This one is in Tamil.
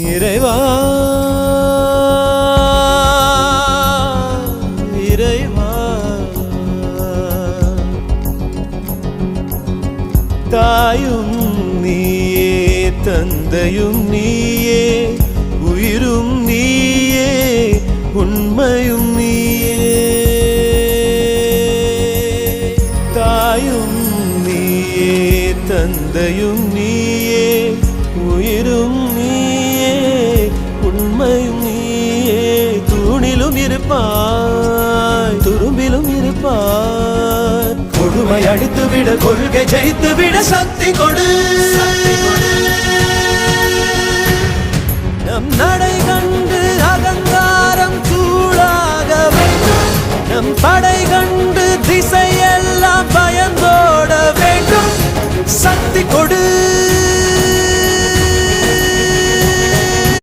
இறைவா இறைவா தாயும் நீயே தந்தையும் நீயே உயிரும் நீயே உண்மையும் நீயே தாயும் நீயே தந்தையும் நீயே உயிரும் நீயே உண்மையும் நீயே தூணிலும் இருப்பாய் துரும்பிலும் இருப்பாய் கொடுமை அடித்துவிட கொள்கை ஜெயித்துவிட சக்தி கொடு நம்